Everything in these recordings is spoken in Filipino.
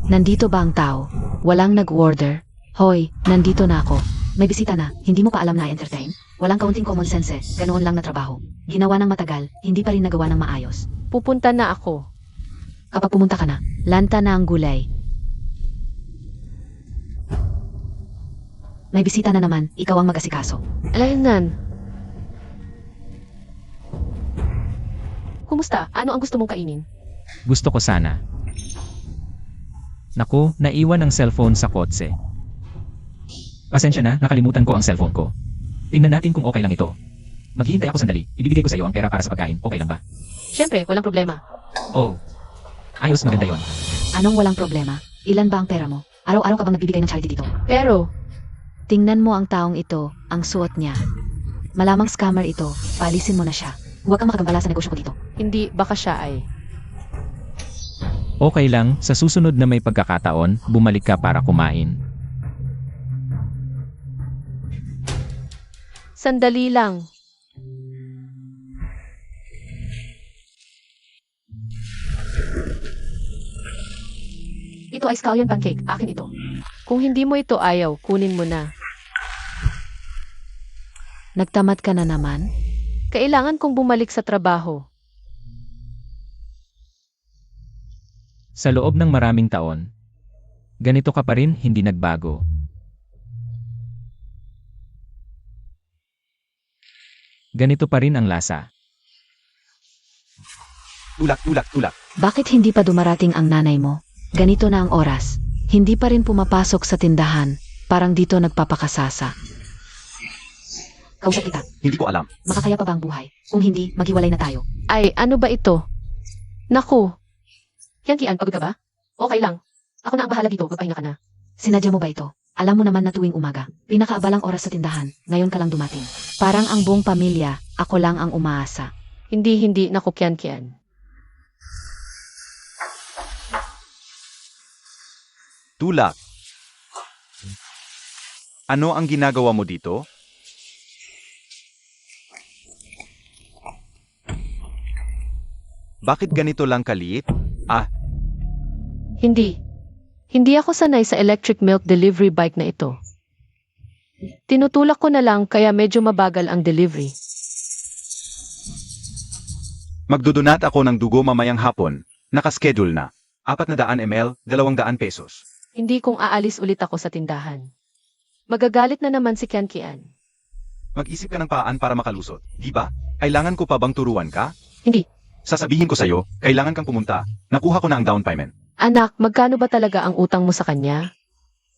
Nandito ba ang tao? Walang nag-order. Hoy, nandito na ako. May bisita na, hindi mo pa alam na entertain? Walang kaunting common sense eh, ganoon lang na trabaho. Ginawa ng matagal, hindi pa rin nagawa ng maayos. Pupunta na ako. Kapag pumunta ka na, lanta na ang gulay. May bisita na naman, ikaw ang mag-asikaso. Alaynan. Kumusta? Ano ang gusto mong kainin? Gusto ko sana. Naku, naiwan ang cellphone sa kotse. Pasensya na, nakalimutan ko ang cellphone ko. Tingnan natin kung okay lang ito. Maghihintay ako sandali. Ibibigay ko sa iyo ang pera para sa pagkain. Okay lang ba? Siyempre, walang problema. Oh. Ayos, maganda yon. Anong walang problema? Ilan ba ang pera mo? Araw-araw ka bang nagbibigay ng charity dito? Pero, Tingnan mo ang taong ito, ang suot niya. Malamang scammer ito, paalisin mo na siya. Huwag kang makagambala sa negosyo ko dito. hindi baka siya ay. Okay lang, sa susunod na may pagkakataon, bumalik ka para kumain. Sandali lang. Ito ay scallion pancake, akin ito. Kung hindi mo ito ayaw, kunin mo na. Nagtamad ka na naman? Kailangan kong bumalik sa trabaho. Sa loob ng maraming taon, ganito ka pa rin hindi nagbago. Ganito pa rin ang lasa. Tulak, tulak, tulak. Bakit hindi pa dumarating ang nanay mo? Ganito na ang oras. Hindi pa rin pumapasok sa tindahan. Parang dito nagpapakasasa. Kausap kita. Hindi ko alam. Makakaya pa ba ang buhay? Kung hindi, maghiwalay na tayo. Ay, ano ba ito? Naku, Kian, pagod ka ba? Okay lang. Ako na ang bahala dito, magpahinga ka na. Sinadya mo ba ito? Alam mo naman na tuwing umaga, pinakaabalang oras sa tindahan, ngayon ka lang dumating. Parang ang buong pamilya, ako lang ang umaasa. Hindi, naku Kian. Tulak. Ano ang ginagawa mo dito? Bakit ganito lang kaliit? Hindi ako sanay sa electric milk delivery bike na ito. Tinutulak ko na lang kaya medyo mabagal ang delivery. Magdudunat ako ng dugo mamayang hapon. Nakaschedule na. 400 ml, 200 pesos. Hindi kung aalis ulit ako sa tindahan. Magagalit na naman si Kian. Mag-isip ka ng paan para makalusot, di ba? Kailangan ko pa bang turuan ka? Hindi. Sasabihin ko sa'yo, kailangan kang pumunta. Nakuha ko na ang down payment. Anak, magkano ba talaga ang utang mo sa kanya?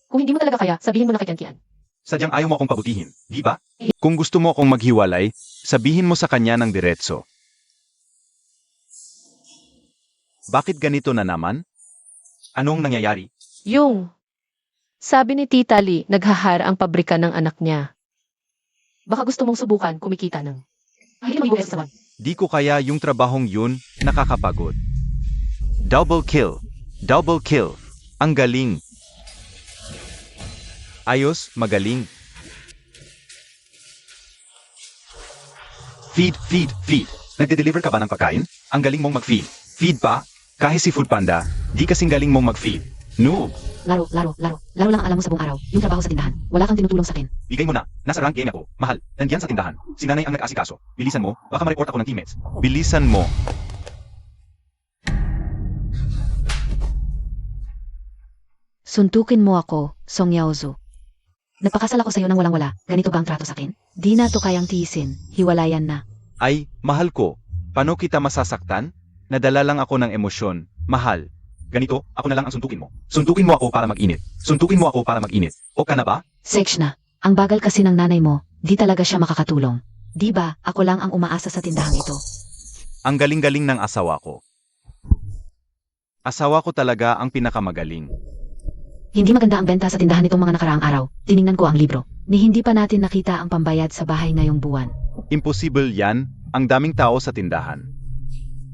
Kung hindi mo talaga kaya, sabihin mo na kay Kian. Sadyang ayaw mo akong pabutihin, di ba? Kung gusto mo akong maghiwalay, sabihin mo sa kanya ng diretso. Bakit ganito na naman? Anong nangyayari? Sabi ni Tita Lee, naghahara ang pabrika ng anak niya. Baka gusto mong subukan kumikita ng. Hindi mo ibukas sa Di ko kaya yung trabahong yun, nakakapagod. Double kill. Double kill. Ang galing. Ayos, magaling. Feed. Nagde-deliver ka ba ng pagkain? Ang galing mong mag-feed. Feed pa? Kahit si Food Panda, di kasing galing mong mag-feed. Noob. Laro lang alam mo sa buong araw. Yung trabaho sa tindahan. Wala kang tinutulong sa akin. Bigay mo na. Nasa rank game ako. Mahal. Nandiyan sa tindahan. Si nanay ang nag-asikaso. Bilisan mo. Baka ma-report ako ng teammates. Bilisan mo. Suntukin mo ako, Song Yaozu. Nagpakasal ako sa'yo nang walang-wala. Ganito ba ang trato sa akin? Di na to kayang tiisin. Hiwalayan na. Ay, mahal ko. Paano kita masasaktan? Nadala lang ako ng emosyon. Mahal. Ganito, ako na lang ang suntukin mo. Suntukin mo ako para mag-init. Suntukin mo ako para mag-init. O ka na ba? Sex na. Ang bagal kasi ng nanay mo, di talaga siya makakatulong. Di ba, ako lang ang umaasa sa tindahang ito. Ang galing-galing ng asawa ko. Asawa ko talaga ang pinakamagaling. Hindi maganda ang benta sa tindahan nitong mga nakaraang araw. Tiningnan ko ang libro. Ni hindi pa natin nakita ang pambayad sa bahay ngayong buwan. Imposible yan. Ang daming tao sa tindahan.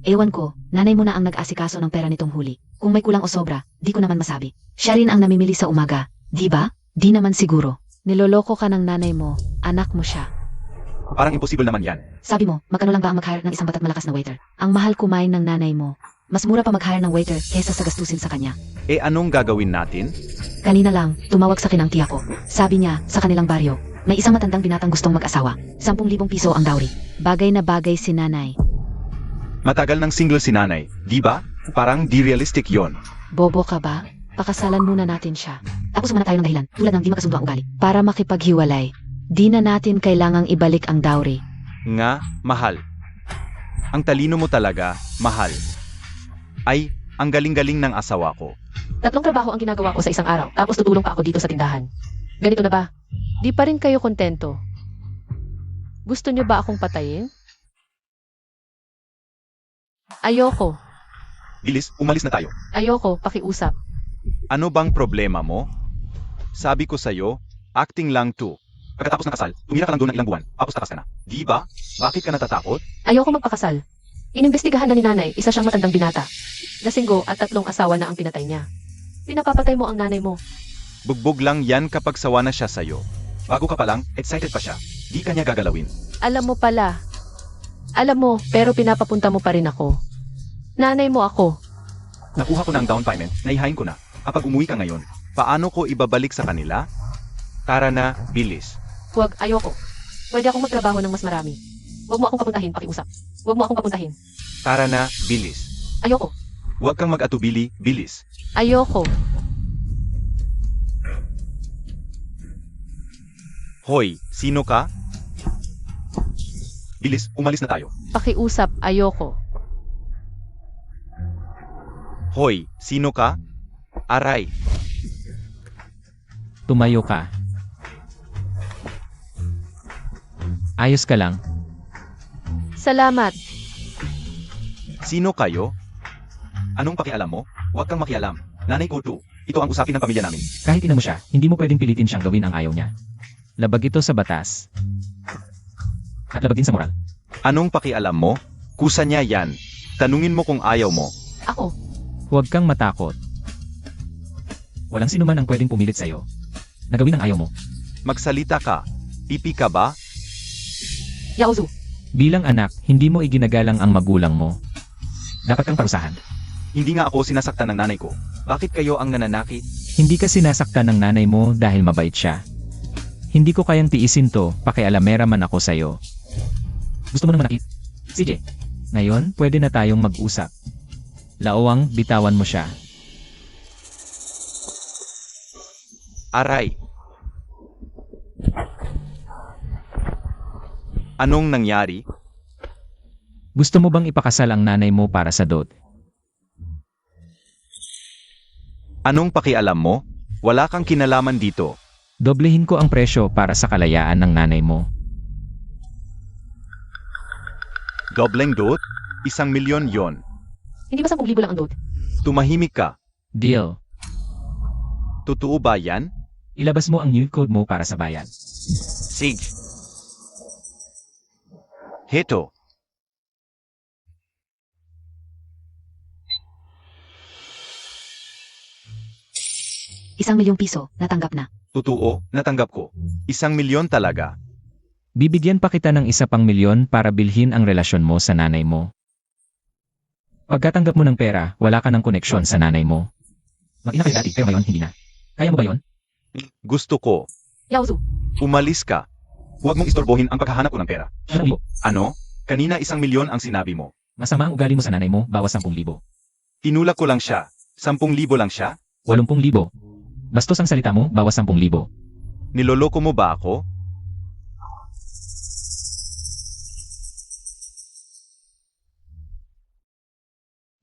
Ewan ko, nanay mo na ang nag-asikaso ng pera nitong huli. Kung may kulang o sobra, di ko naman masabi. Siya rin ang namimili sa umaga, di ba? Di naman siguro. Niloloko ka ng nanay mo, anak mo siya. Parang imposible naman yan. Sabi mo, magkano lang ba ang mag-hire ng isang batat malakas na waiter? Ang mahal kumain ng nanay mo. Mas mura pa mag-hire ng waiter kesa sa gastusin sa kanya. E anong gagawin natin? Kanina lang, tumawag sa akin ang tiya ko. Sabi niya, sa kanilang baryo, may isang matandang binatang gustong mag-asawa. 10,000 piso ang dowry. Bagay na bagay si nanay. Matagal ng single si nanay, di ba? Parang di realistic yon. Bobo ka ba? Pakasalan muna natin siya. Tapos muna tayo ng dahilan, tulad ng di magkasundo ang ugali. Para makipaghiwalay, di na natin kailangang ibalik ang dowry. Nga, mahal. Ang talino mo talaga, mahal. Ay, ang galing-galing ng asawa ko. 3 trabaho ang ginagawa ko sa isang araw, tapos tutulong pa ako dito sa tindahan. Ganito na ba? Di pa rin kayo kontento? Gusto niyo ba akong patayin? Ayoko. Bilis, umalis na tayo. Ayoko, pakiusap. Ano bang problema mo? Sabi ko sa'yo, acting lang to. Pagkatapos ng kasal, tumira ka lang doon ng ilang buwan, tapos takas ka na. Di ba? Bakit ka natatakot? Ayoko magpakasal. Inimbestigahan na ni nanay, isa siyang matandang binata. Lasinggo at 3 asawa na ang pinatay niya. Pinapapatay mo ang nanay mo. Bugbog lang yan kapag sawa na siya sa'yo. Bago ka pa lang, excited pa siya. Di ka niya gagalawin. Alam mo pala. Alam mo, pero pinapapunta mo pa rin ako. Nanay mo ako. Nakuha ko na ang down payment, naihain ko na. Kapag umuwi ka ngayon, paano ko ibabalik sa kanila? Tara na, bilis. Huwag, ayoko. Pwede akong magtrabaho ng mas marami. Huwag mo akong papuntahin, pakiusap. Huwag mo akong papuntahin. Tara na, bilis. Ayoko. Huwag kang mag-atubili, bilis. Ayoko. Hoy, sino ka? Bilis, umalis na tayo. Pakiusap, ayoko. Hoy, sino ka? Aray. Tumayo ka. Ayos ka lang. Salamat. Sino kayo? Anong pakialam mo? Huwag kang makialam. Nanay ko to. Ito ang usapin ng pamilya namin. Kahit ina mo siya, hindi mo pwedeng pilitin siyang gawin ang ayaw niya. Labag ito sa batas. At labag din sa moral. Anong pakialam mo? Kusa niya yan. Tanungin mo kung ayaw mo. Ako. Huwag kang matakot. Walang sino man ang pwedeng pumilit sa'yo. Nagawin ang ayaw mo. Magsalita ka. Pipi ka ba? Yaozu. Bilang anak, hindi mo iginagalang ang magulang mo. Dapat kang parusahan. Hindi nga ako sinasaktan ng nanay ko. Bakit kayo ang nananakit? Hindi ka sinasaktan ng nanay mo dahil mabait siya. Hindi ko kayang tiisin to, pakialamera man ako sa'yo. Gusto mo na manakit? CJ, ngayon pwede na tayong mag-usap. Laowang, bitawan mo siya. Aray. Anong nangyari? Gusto mo bang ipakasal ang nanay mo para sa dot? Anong pakialam mo? Wala kang kinalaman dito. Doblehin ko ang presyo para sa kalayaan ng nanay mo. Dobleng dot? 1,000,000 yon. Hindi ba 10,000 lang ang dot? Tumahimik ka. Deal. Totoo ba yan? Ilabas mo ang new code mo para sa bayad. Sige. Heto. ₱1,000,000 piso, natanggap na. Totoo, natanggap ko. 1,000,000 talaga. Bibigyan pa kita ng isa pang milyon para bilhin ang relasyon mo sa nanay mo. Pagkatanggap mo ng pera, wala ka ng koneksyon sa nanay mo. Mag-ina kayo dati, pero ngayon hindi na. Kaya mo ba yon? Gusto ko. Yaozu. Umalis ka. Huwag mong istorbohin ang paghahanap ko ng pera. Ano? Ano? Kanina 1,000,000 ang sinabi mo. Masama ang ugali mo sa nanay mo, bawas 10,000. Tinulak ko lang siya. 10,000 lang siya? 80,000. Bastos ang salita mo, bawas 10,000. Niloloko mo ba ako?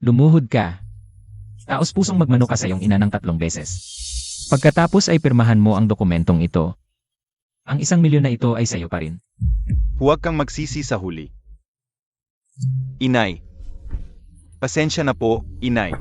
Lumuhod ka. Taos pusong magmano ka sa iyong ina ng 3 beses. Pagkatapos ay pirmahan mo ang dokumentong ito. Ang 1,000,000 na ito ay sayo pa rin. Huwag kang magsisi sa huli. Inay. Pasensya na po, inay.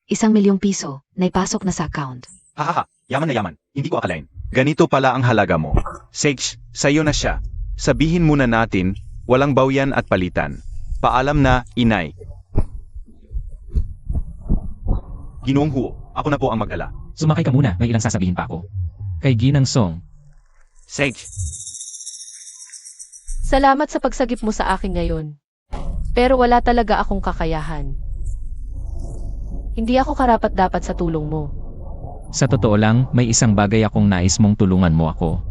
₱1,000,000 piso, naipasok na sa account. Hahaha, yaman na yaman. Hindi ko akalain. Ganito pala ang halaga mo. Sage, sayo na siya. Sabihin muna natin, walang bawyan at palitan. Paalam na, inay. Ginoong Huo, ako na po ang mag-ala. Sumakay ka muna, may ilang sasabihin pa ako. Kay Ginang Song. Sage. Salamat sa pagsagip mo sa akin ngayon. Pero wala talaga akong kakayahan. Hindi ako karapat-dapat sa tulong mo. Sa totoo lang, may isang bagay akong nais mong tulungan mo ako.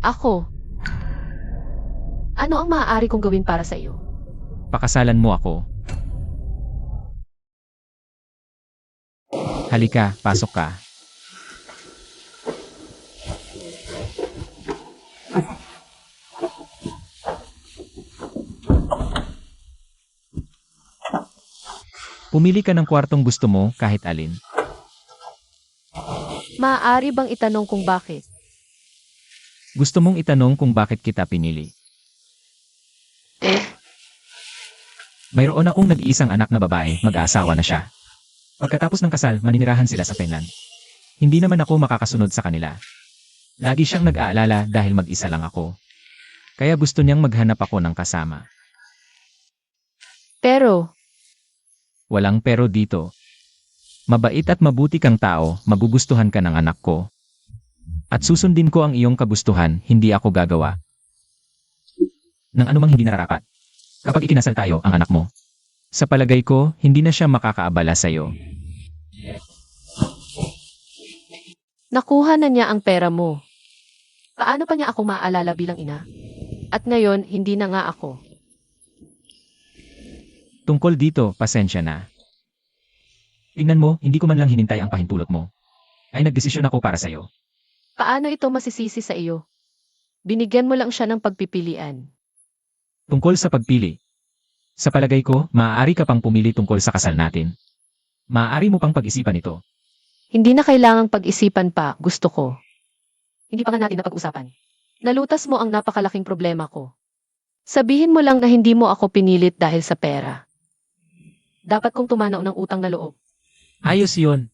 Ako? Ano ang maaari kong gawin para sa iyo? Pakasalan mo ako. Halika, pasok ka. Pumili ka ng kwartong gusto mo kahit alin. Maaari bang itanong kung bakit? Gusto mong itanong kung bakit kita pinili. Mayroon akong nag-iisang anak na babae, mag-aasawa na siya. Pagkatapos ng kasal, maninirahan sila sa Finland. Hindi naman ako makakasunod sa kanila. Lagi siyang nag-aalala dahil mag-isa lang ako. Kaya gusto niyang maghanap ako ng kasama. Pero, Walang pero dito. Mabait at mabuti kang tao, magugustuhan ka ng anak ko. At susundin ko ang iyong kagustuhan, hindi ako gagawa ng anumang hindi nararapat. Kapag ikinasal tayo ang anak mo, sa palagay ko, hindi na siya makakaabala sa'yo. nakuha na niya ang pera mo. Paano pa niya ako maaalala bilang ina? At ngayon, hindi na nga ako. Tungkol dito, pasensya na. Tingnan mo, hindi ko man lang hinintay ang pahintulot mo. Ay nagdesisyon ako para sa'yo. Paano ito masisisi sa iyo? Binigyan mo lang siya ng pagpipilian. Tungkol sa pagpili. Sa palagay ko, maaari ka pang pumili tungkol sa kasal natin. Maaari mo pang pag-isipan ito. Hindi na kailangang pag-isipan pa, gusto ko. Hindi pa nga natin napag-usapan. Nalutas mo ang napakalaking problema ko. Sabihin mo lang na hindi mo ako pinilit dahil sa pera. Dapat kong tumanaw ng utang na loob. Ayos yun.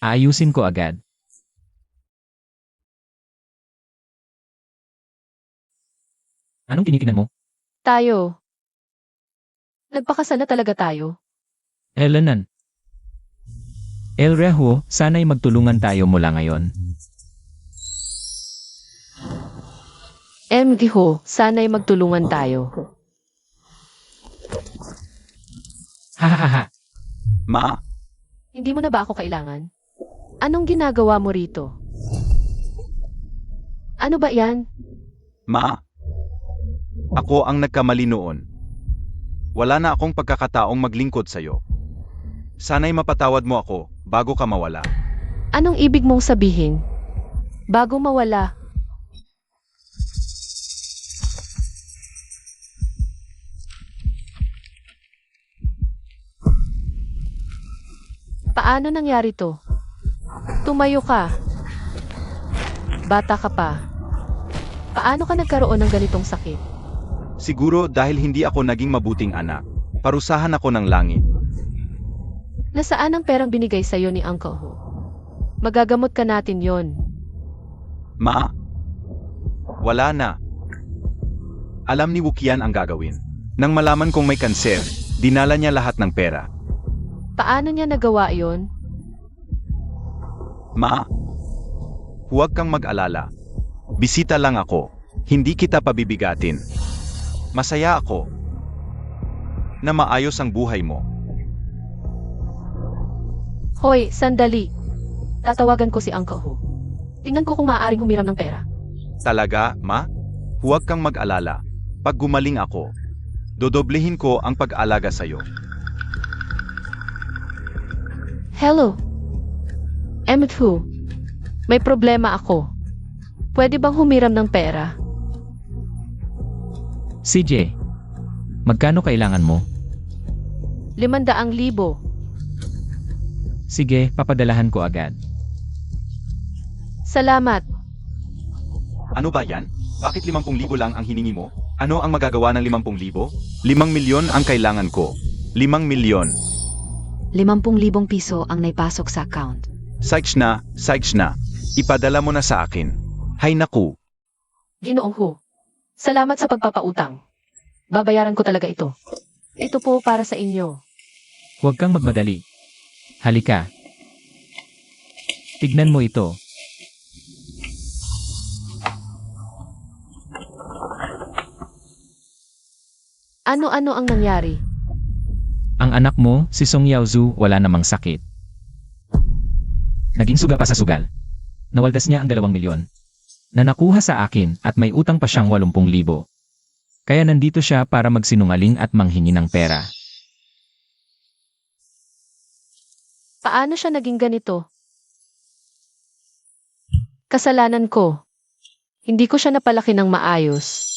Aayusin ko agad. Anong tinitingnan mo? Tayo. Nagpakasal na talaga tayo. Elenan. El Reho, sana'y magtulungan tayo mula ngayon. Giho, sana'y magtulungan tayo. Hahaha. Ma, Hindi mo na ba ako kailangan? Anong ginagawa mo rito? Ano ba yan? ma. Ako ang nagkamali noon. Wala na akong pagkakataong maglingkod sa'yo. Sana'y mapatawad mo ako bago ka mawala. Anong ibig mong sabihin? Bago mawala. Paano nangyari to? Tumayo ka. Bata ka pa. Paano ka nagkaroon ng ganitong sakit? Siguro dahil hindi ako naging mabuting anak. Parusahan ako ng langit. Nasaan ang perang binigay sa'yo ni Uncle Ho? Magagamot ka natin yon. Ma, wala na. Alam ni Wukian ang gagawin. Nang malaman kong may kanser, dinala niya lahat ng pera. Paano niya nagawa yon? Ma, huwag kang mag-alala. Bisita lang ako. Hindi kita pabibigatin. Masaya ako na maayos ang buhay mo. Hoy, sandali. Tatawagan ko si Uncle Ho. Tingnan ko kung maaaring humiram ng pera. Talaga, ma? Huwag kang mag-alala. Pag gumaling ako, dodoblehin ko ang pag-alaga sa'yo. Hello? Ho, may problema ako. Pwede bang humiram ng pera? CJ, magkano kailangan mo? 500,000. Sige, papadalahan ko agad. Salamat. Ano ba yan? Bakit 50,000 lang ang hiningi mo? Ano ang magagawa ng 50,000? 5,000,000 ang kailangan ko. 5,000,000. 50,000 piso ang naipasok sa account. Sykes na. Ipadala mo na sa akin. Hay naku. Ginoong Hu. Salamat sa pagpapautang. Babayaran ko talaga ito. Ito po para sa inyo. Huwag kang magmadali. Halika. Tignan mo ito. Ano-ano ang nangyari? Ang anak mo, si Song Yaozu, wala namang sakit. Naging suga pa sa sugal. Nawaldas niya ang 2 milyon na nakuha sa akin at may utang pa siyang 80,000. Kaya nandito siya para magsinungaling at manghingi ng pera. Paano siya naging ganito? Kasalanan ko. Hindi ko siya napalaki ng maayos.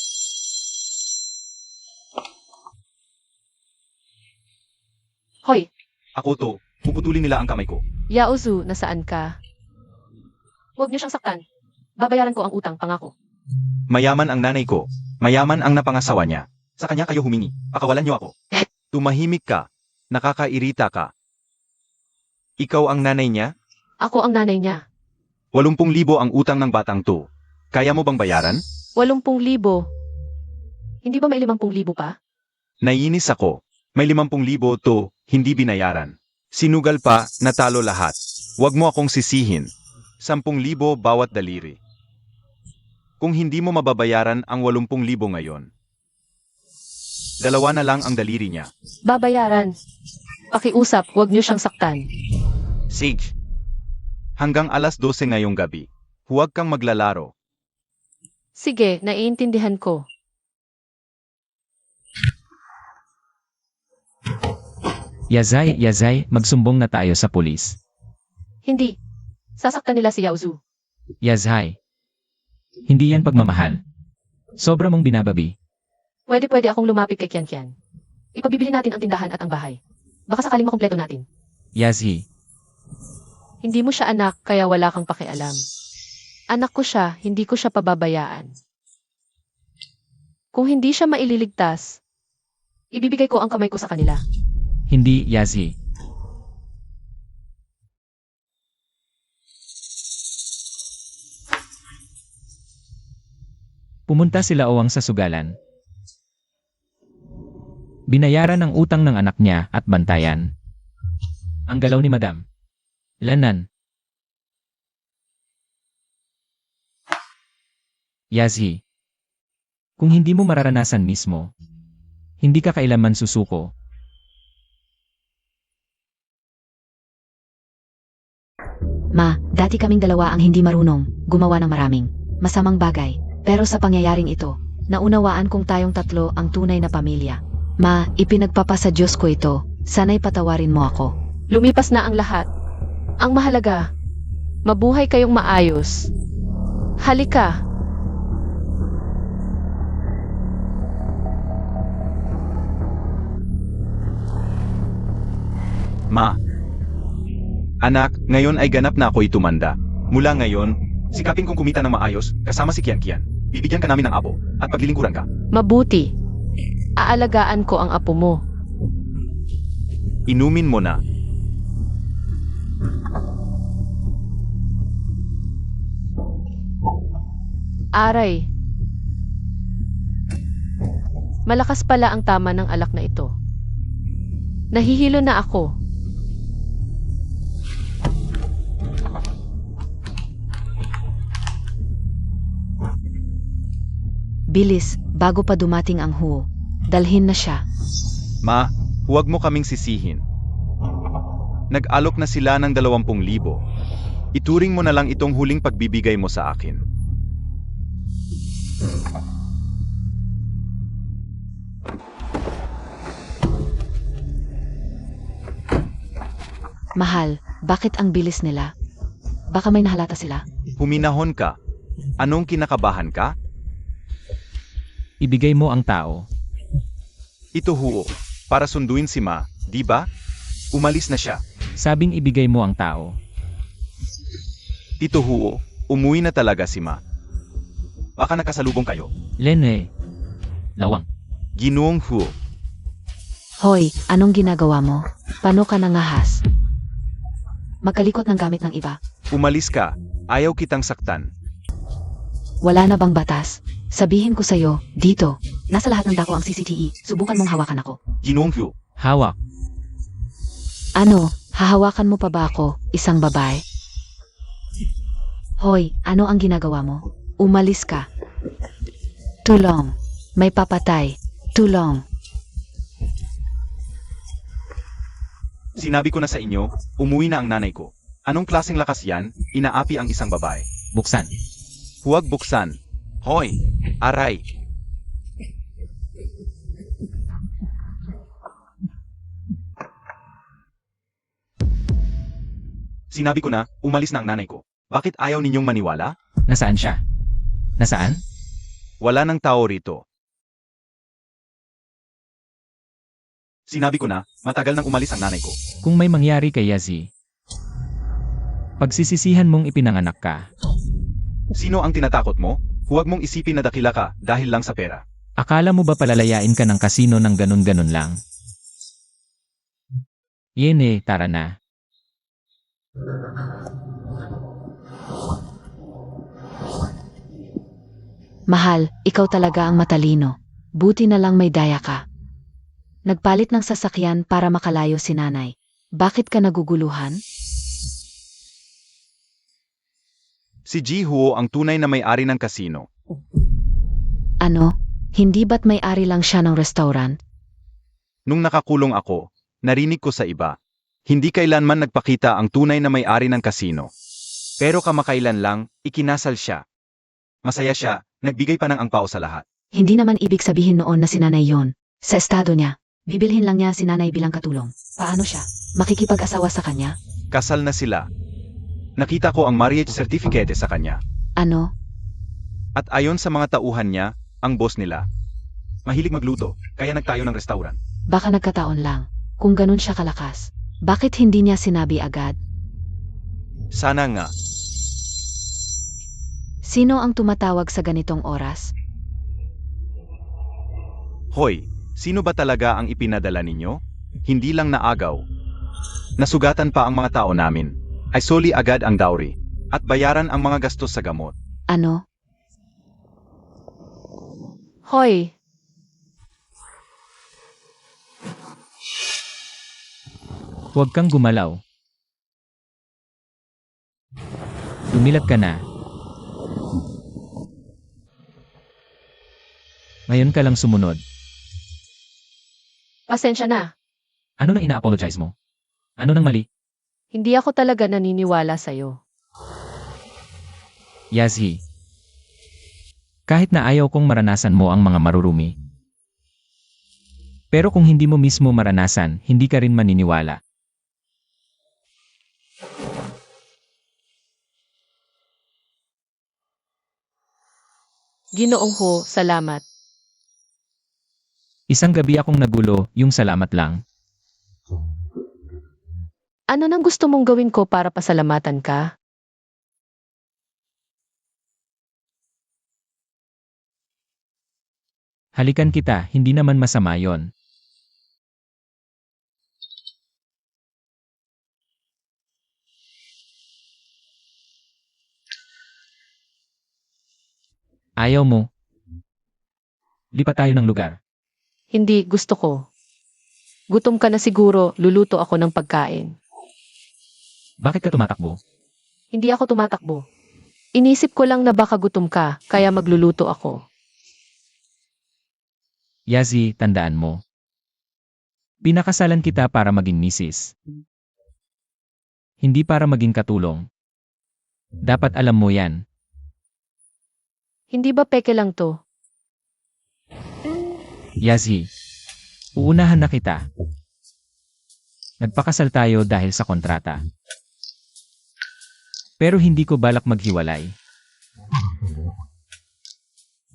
Hoy, Ako to, puputulin nila ang kamay ko. Yaozu, nasaan ka? Huwag niyo siyang saktan. Babayaran ko ang utang, pangako. Mayaman ang nanay ko. Mayaman ang napangasawa niya. Sa kanya kayo humingi. Pakawalan niyo ako. Tumahimik ka. Nakakairita ka. Ikaw ang nanay niya? Ako ang nanay niya. 80,000 ang utang ng batang to. Kaya mo bang bayaran? 80,000. Hindi ba may 50,000 pa? Naiinis ako. May 50,000 to, hindi binayaran. Sinugal pa, natalo lahat. Huwag mo akong sisihin. 10,000 bawat daliri. Kung hindi mo mababayaran ang 80,000 ngayon, 2 na lang ang daliri niya. Babayaran. Pakiusap, huwag niyo siyang saktan. Sage, hanggang alas 12 ngayong gabi, huwag kang maglalaro. Sige, naiintindihan ko. Yazay, magsumbong na tayo sa pulis. Hindi. Sasaktan nila si Yaozu. Yazay. Hindi yan pagmamahal. Sobra mong binababi. Pwede akong lumapit kay Kian. Ipagbibili natin ang tindahan at ang bahay. Baka sakaling makumpleto natin. Yazhi. Hindi mo siya anak, kaya wala kang pakialam. Anak ko siya, hindi ko siya pababayaan. Kung hindi siya maililigtas, ibibigay ko ang kamay ko sa kanila. Hindi, Yazhi. Pumunta sila Owang sa sugalan. Binayaran ang utang ng anak niya at bantayan. Ang galaw ni Madam. Lanan. Yazhi. Kung hindi mo mararanasan mismo, hindi ka kailanman susuko. Ma, dati kaming dalawa ang hindi marunong gumawa ng maraming masamang bagay. Pero sa pangyayaring ito, naunawaan kong tayong tatlo ang tunay na pamilya. Ma, ipinagpapasa Diyos ko ito. Sana'y patawarin mo ako. Lumipas na ang lahat. Ang mahalaga, mabuhay kayong maayos. Halika. Ma. Anak, ngayon ay ganap na ako'y tumanda. Mula ngayon, sikapin kong kumita ng maayos kasama si Kian. Bibigyan ka namin ng apo at paglilingkuran ka. Mabuti. Aalagaan ko ang apo mo. Inumin mo na. Aray. Malakas pala ang tama ng alak na ito. Nahihilo na ako. Bilis, bago pa dumating ang Hu. Dalhin na siya. Ma, huwag mo kaming sisihin. Nag-alok na sila ng 20,000. Ituring mo na lang itong huling pagbibigay mo sa akin. Mahal, bakit ang bilis nila? Baka may nahalata sila. Huminahon ka. Anong kinakabahan ka? Ibigay mo ang tao. Ito Huo, para sunduin si Ma, di ba? Umalis na siya. Sabing ibigay mo ang tao. Tito Huo, umuwi na talaga si Ma. Baka nakasalubong kayo. Lene. Lawang. Ginoong Huo, Hoy, anong ginagawa mo? Paano ka nangahas? Magkalikot ng gamit ng iba. umalis ka. Ayaw kitang saktan. Wala na bang batas? Sabihin ko sa'yo, dito, nasa lahat ng dako ang CCTV. Subukan mong hawakan ako. Ginoong Hugh, Hawak. Ano, hahawakan mo pa ba ako, isang babae? Hoy, ano ang ginagawa mo? Umalis ka. Tulong. May papatay. Tulong. sinabi ko na sa inyo, umuwi na ang nanay ko. Anong klaseng lakas yan? Inaapi ang isang babae. Buksan. Huwag buksan. Hoy! Aray! Sinabi ko na, umalis na ang nanay ko. Bakit ayaw ninyong maniwala? Nasaan siya? Nasaan? Wala nang tao rito. Sinabi ko na, matagal nang umalis ang nanay ko. Kung may mangyari kay Yazi, pagsisisihan mong ipinanganak ka. Sino ang tinatakot mo? Huwag mong isipin na dakila ka dahil lang sa pera. Akala mo ba palalayain ka ng kasino ng ganun-ganun lang? Yene, tara na. Mahal, ikaw talaga ang matalino. Buti na lang may daya ka. Nagpalit ng sasakyan para makalayo si nanay. Bakit ka naguguluhan? Si Ji Huo ang tunay na may-ari ng kasino. Ano? Hindi ba't may-ari lang siya ng restaurant? Nung nakakulong ako, narinig ko sa iba. Hindi kailanman nagpakita ang tunay na may-ari ng kasino. Pero kamakailan lang, ikinasal siya. Masaya siya, nagbigay pa ng angpao sa lahat. Hindi naman ibig sabihin noon na si nanay yon. Sa estado niya, bibilhin lang niya si nanay bilang katulong. Paano siya? Makikipag-asawa sa kanya? Kasal na sila. Nakita ko ang marriage certificate sa kanya. Ano? At ayon sa mga tauhan niya, ang boss nila. Mahilig magluto, kaya nagtayo ng restaurant. Baka nagkataon lang. Kung ganun siya kalakas, bakit hindi niya sinabi agad? Sana nga. Sino ang tumatawag sa ganitong oras? Hoy, sino ba talaga ang ipinadala ninyo? Hindi lang naagaw. Nasugatan pa ang mga tao namin. Ay soli agad ang dowry. At bayaran ang mga gastos sa gamot. Ano? Hoy, Huwag kang gumalaw. Lumilat ka na. Ngayon ka lang sumunod. pasensya na. Ano nang ina-apologize mo? Ano nang mali? Hindi ako talaga naniniwala sa'yo. Yazi. Kahit na ayaw kong maranasan mo ang mga marurumi. Pero kung hindi mo mismo maranasan, hindi ka rin maniniwala. Ginoong Ho, salamat. Isang gabi akong nagulo, yung salamat lang. Ano nang gusto mong gawin ko para pasalamatan ka? Halikan kita, hindi naman masama yon. Ayaw mo. Lipat tayo ng lugar. Hindi, gusto ko. Gutom ka na siguro, luluto ako ng pagkain. Bakit ka tumatakbo? Hindi ako tumatakbo. Inisip ko lang na baka gutom ka, kaya magluluto ako. Yazi, tandaan mo. Pinakasalan kita para maging misis. Hindi para maging katulong. Dapat alam mo yan. Hindi ba peke lang to? Yazi, uunahan na kita. Nagpakasal tayo dahil sa kontrata. Pero hindi ko balak maghiwalay.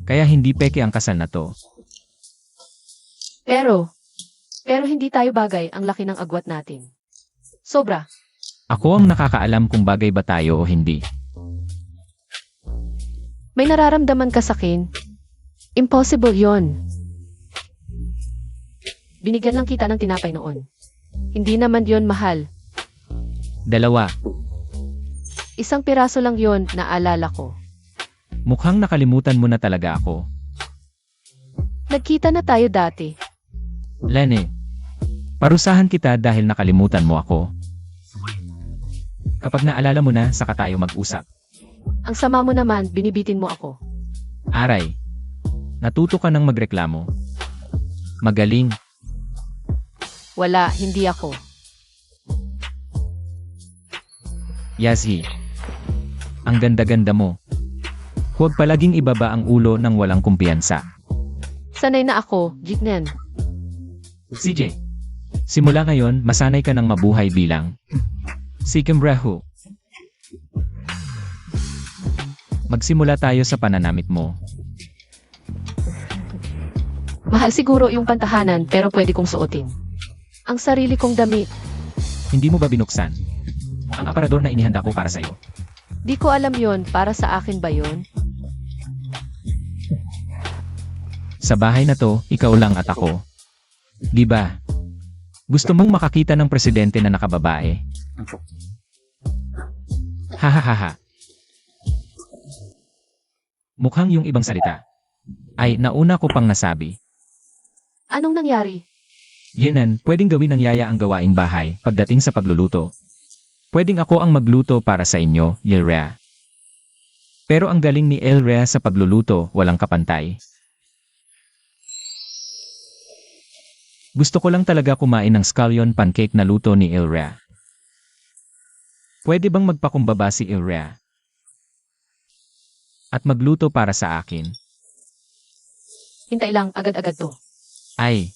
Kaya hindi peke ang kasal na to. Pero hindi tayo bagay ang laki ng agwat natin. Sobra. Ako ang nakakaalam kung bagay ba tayo o hindi. May nararamdaman ka sa akin? Impossible yon. Binigyan lang kita ng tinapay noon. Hindi naman yon mahal. 2. Isang piraso lang yon na alala ko. Mukhang nakalimutan mo na talaga ako. Nagkita na tayo dati. Lene, parusahan kita dahil nakalimutan mo ako. Kapag naalala mo na, saka tayo mag-usap. Ang sama mo naman, binibitin mo ako. Aray, natuto ka ng magreklamo. Magaling. Wala, hindi ako. Yazhi, ang ganda-ganda mo. Huwag palaging ibaba ang ulo ng walang kumpiyansa. Sanay na ako, Jignen. CJ, simula ngayon, masanay ka ng mabuhay bilang Sikimbrahu. Magsimula tayo sa pananamit mo. Mahal siguro yung pantahanan pero pwede kong suotin. Ang sarili kong damit. Hindi mo ba binuksan ang aparador na inihanda ko para sa'yo? Di ko alam yon, para sa akin ba yon? Sa bahay na to, ikaw lang at ako. Di ba? Gusto mong makakita ng presidente na nakababae? Hahaha. Mukhang yung ibang salita. Ay, nauna ko pang nasabi. Anong nangyari? Yenan, pwedeng gawin ng yaya ang gawaing bahay pagdating sa pagluluto. Pwedeng ako ang magluto para sa inyo, Yelrea. Pero ang galing ni Elrea sa pagluluto, walang kapantay. Gusto ko lang talaga kumain ng scallion pancake na luto ni Elrea. Pwede bang magpakumbaba si Elrea? At magluto para sa akin? Hintay lang, agad-agad to. Ay.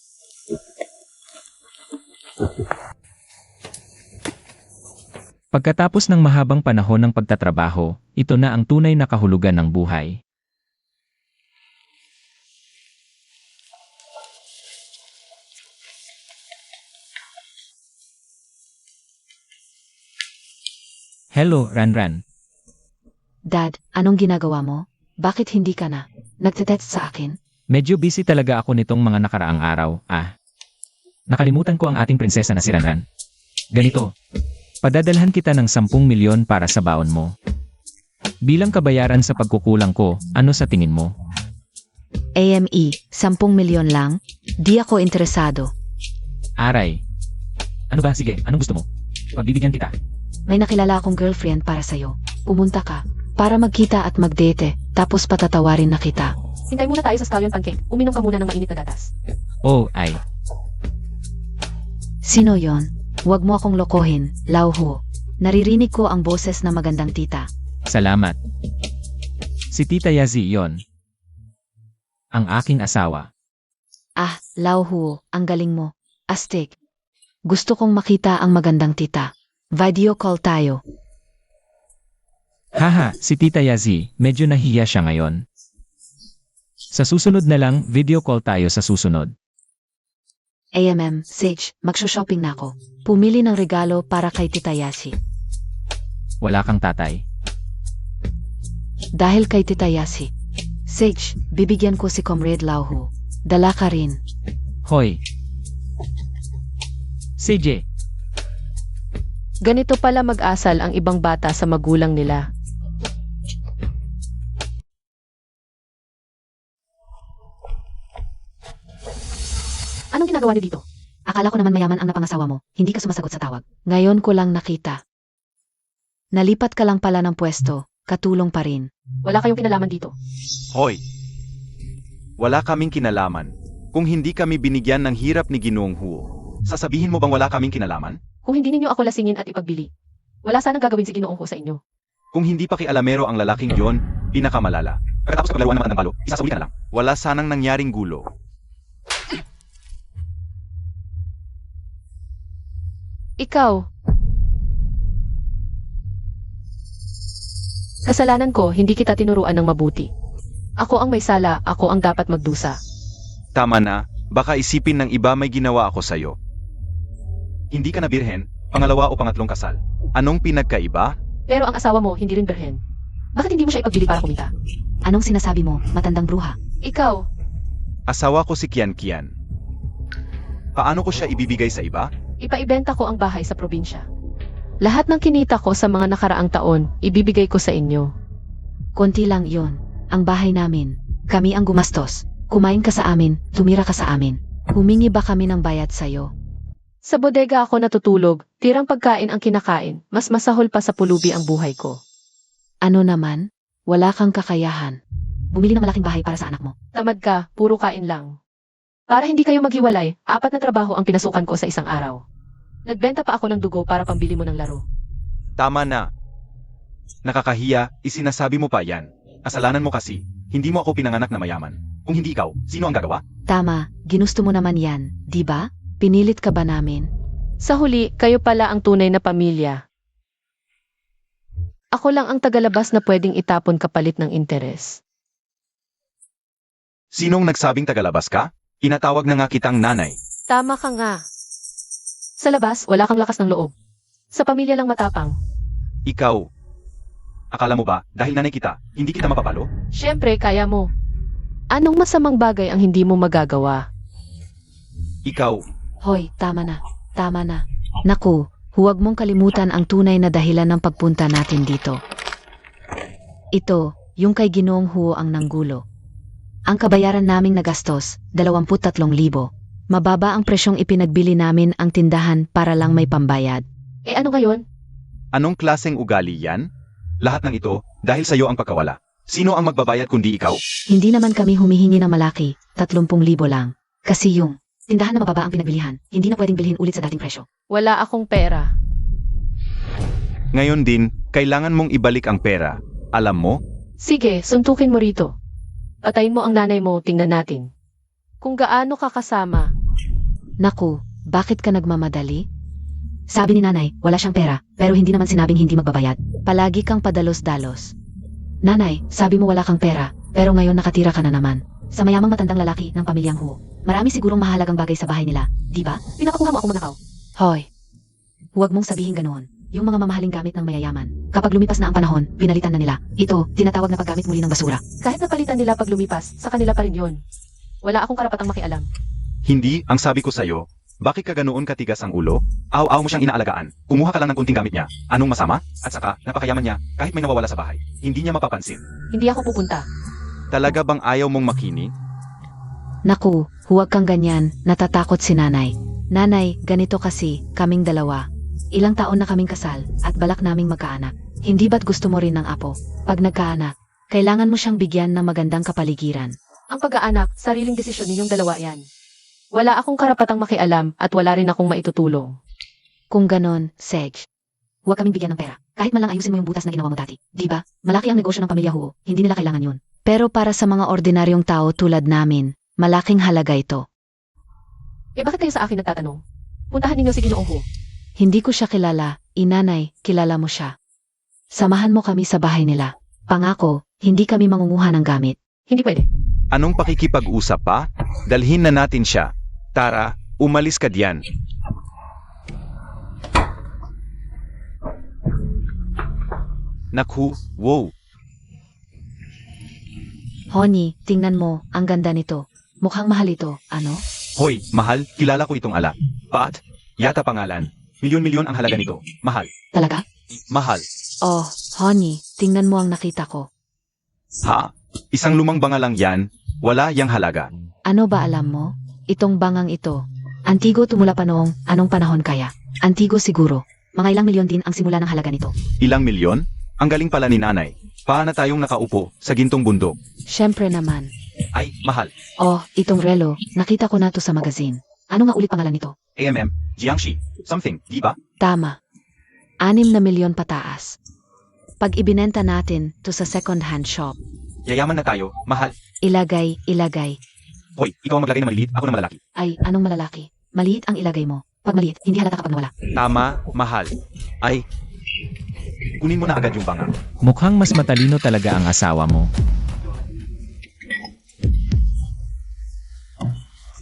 Pagkatapos ng mahabang panahon ng pagtatrabaho, ito na ang tunay na kahulugan ng buhay. Hello, Ranran. Dad, anong ginagawa mo? Bakit hindi ka na nagte-text sa akin? Medyo busy talaga ako nitong mga nakaraang araw, Nakalimutan ko ang ating prinsesa na si Ranran. Ganito, padadalhan kita ng 10 milyon para sa baon mo. Bilang kabayaran sa pagkukulang ko, ano sa tingin mo? AME, 10 milyon lang? Di ako interesado. Aray. Ano ba? Sige, anong gusto mo? Pagbibigyan kita. May nakilala akong girlfriend para sa'yo. Pumunta ka para magkita at magdate, tapos patatawarin na kita. Hintay muna tayo sa scallion pancake. Uminom ka muna ng mainit na gatas. Oh, ay. Sino yon? Huwag mo akong lokohin, Lauho. Naririnig ko ang boses na magandang tita. Salamat. Si Tita Yazi yon. Ang aking asawa. Ah, Lauho, ang galing mo. Astig. Gusto kong makita ang magandang tita. Video call tayo. Haha, si Tita Yazi, medyo nahiya siya ngayon. Sa susunod na lang, video call tayo sa susunod. Sage, magsho-shopping na ako. Pumili ng regalo para kay Tita Yasi. Wala kang tatay. Dahil kay Tita Yasi. Sage, bibigyan ko si Comrade Lauho. Dala ka rin. Hoy. CJ, Ganito pala mag-asal ang ibang bata sa magulang nila. Anong ginagawa niyo dito? Akala ko naman mayaman ang napangasawa mo. Hindi ka sumasagot sa tawag. Ngayon ko lang nakita. Nalipat ka lang pala ng pwesto. Katulong pa rin. Wala kayong kinalaman dito. Hoy! Wala kaming kinalaman. Kung hindi kami binigyan ng hirap ni Ginoong Huo, sasabihin mo bang wala kaming kinalaman? Kung hindi ninyo ako lasingin at ipagbili, wala sanang gagawin si Ginoong ko sa inyo. Kung hindi pa kialamero ang lalaking yon, pinakamalala. Pagkatapos paglaruan naman ng balo, isasuli ka na lang. Wala sanang nangyaring gulo. Ikaw. Kasalanan ko, hindi kita tinuruan ng mabuti. Ako ang may sala, ako ang dapat magdusa. Tama na, baka isipin ng iba may ginawa ako sa'yo. Hindi ka na birhen, pangalawa o pangatlong kasal. Anong pinagkaiba? Pero ang asawa mo, hindi rin berhen. Bakit hindi mo siya ipagbili para kumita? Anong sinasabi mo, matandang bruha? Ikaw, Asawa ko si Kian Kian. Paano ko siya ibibigay sa iba? ipaibenta ko ang bahay sa probinsya. Lahat ng kinita ko sa mga nakaraang taon, ibibigay ko sa inyo. Konti lang yon. ang bahay namin. Kami ang gumastos. Kumain ka sa amin, tumira ka sa amin. Humingi ba kami ng bayad sa'yo? Sa bodega ako natutulog, tirang pagkain ang kinakain, mas masahol pa sa pulubi ang buhay ko. Ano naman? Wala kang kakayahan. Bumili ng malaking bahay para sa anak mo. Tamad ka, puro kain lang. Para hindi kayo maghiwalay, 4 na trabaho ang pinasukan ko sa isang araw. Nagbenta pa ako ng dugo para pambili mo ng laro. Tama na. Nakakahiya, isinasabi mo pa yan. Kasalanan mo kasi, hindi mo ako pinanganak na mayaman. Kung hindi ikaw, sino ang gagawa? Tama, ginusto mo naman yan, di ba? Pinilit ka ba namin? Sa huli, kayo pala ang tunay na pamilya. Ako lang ang tagalabas na pwedeng itapon kapalit ng interes. Sinong nagsabing tagalabas ka? Inatawag na nga kitang nanay. Tama ka nga. Sa labas, wala kang lakas ng loob. Sa pamilya lang matapang. Ikaw. Akala mo ba, dahil nanay kita, hindi kita mapapalo? Siyempre, kaya mo. Anong masamang bagay ang hindi mo magagawa? Ikaw. Hoy, tama na. Tama na. Naku, huwag mong kalimutan ang tunay na dahilan ng pagpunta natin dito. Ito, yung kay Ginoong Huo ang nanggulo. Ang kabayaran naming nagastos, 23,000. Mababa ang presyong ipinagbili namin ang tindahan para lang may pambayad. Eh ano ngayon? Anong klaseng ugali yan? Lahat ng ito, dahil sa'yo ang pagkawala. Sino ang magbabayad kundi ikaw? Hindi naman kami humihingi ng malaki, 30,000 lang. Kasi yung tindahan na mababa ang pinagbilihan, hindi na pwedeng bilhin ulit sa dating presyo. Wala akong pera. Ngayon din, kailangan mong ibalik ang pera. Alam mo? Sige, suntukin mo rito. Patayin mo ang nanay mo, tingnan natin. Kung gaano ka kasama. Naku, bakit ka nagmamadali? Sabi ni nanay, wala siyang pera, pero hindi naman sinabing hindi magbabayad. Palagi kang padalos-dalos. Nanay, sabi mo wala kang pera, pero ngayon nakatira ka na naman. Sa mayamang matandang lalaki ng pamilyang Huo. Marami sigurong mahalagang bagay sa bahay nila, di ba? Pinapakuha mo ako manakaw. Hoy, huwag mong sabihin ganoon. Yung mga mamahaling gamit ng mayayaman. Kapag lumipas na ang panahon, pinalitan na nila. Ito, tinatawag na paggamit muli ng basura. Kahit napalitan nila pag lumipas, sa kanila pa rin yun. Wala akong karapatang makialam. Hindi, ang sabi ko sa'yo. Bakit ka ganoon katigas ang ulo? Aw-aw mo siyang inaalagaan. Kumuha ka lang ng kunting gamit niya. Anong masama? At saka, napakayaman niya, kahit may nawawala sa bahay. Hindi niya mapapansin. Hindi ako pupunta. Talaga bang ayaw mong makinig? Naku, huwag kang ganyan, natatakot si nanay. Nanay, ganito kasi, kaming dalawa. Ilang taon na kaming kasal, at balak naming magkaanak. Hindi ba't gusto mo rin ng apo? Pag nagkaanak, kailangan mo siyang bigyan ng magandang kapaligiran. Ang pag-aanak, sariling desisyon ninyong dalawa yan. Wala akong karapatang makialam at wala rin akong maitutulong. Kung ganon, Sej, huwag kaming bigyan ng pera. Kahit man lang ayusin mo yung butas na ginawa mo dati. Di ba? Malaki ang negosyo ng pamilya Huo, hindi nila kailangan yun. Pero para sa mga ordinaryong tao tulad namin, malaking halaga ito. Eh bakit kayo sa akin nagtatanong? Puntahan ninyo si Ginoong Huo. Hindi ko siya kilala, inanay, kilala mo siya. Samahan mo kami sa bahay nila. Pangako, hindi kami mangunguha ng gamit. Hindi pwede. Anong pakikipag-usap pa? Dalhin na natin siya. Tara, umalis ka diyan. Nakhu, wow. Honey, tingnan mo, ang ganda nito. Mukhang mahal ito, ano? Hoy, mahal, kilala ko itong ala. Pat, yata pangalan. Milyon-milyon ang halaga nito. Mahal. Talaga? Mahal. Oh, honey, tingnan mo ang nakita ko. Ha? Isang lumang banga lang yan. Wala yang halaga. Ano ba alam mo? Itong bangang ito. Antigo tumula pa noong anong panahon kaya? Antigo siguro. Mga ilang milyon din ang simula ng halaga nito. Ilang milyon? Ang galing pala ni nanay. Paano tayong nakaupo sa gintong bundok? Siyempre naman. Ay, mahal. Oh, itong relo, nakita ko na to sa magazine. Ano nga ulit pangalan nito? AMM, Jiangxi, something, di ba? Tama. 6 na milyon pataas. Pag ibinenta natin to sa second-hand shop, Yayaman na tayo, mahal. ilagay. Hoy, ikaw ang maglagay ng maliliit, ako ng malaki. Ay, anong malalaki? Maliit ang ilagay mo. Pag maliit, hindi halata kapag nawala. Tama, mahal. Ay, kunin mo na agad yung banga. Mukhang mas matalino talaga ang asawa mo.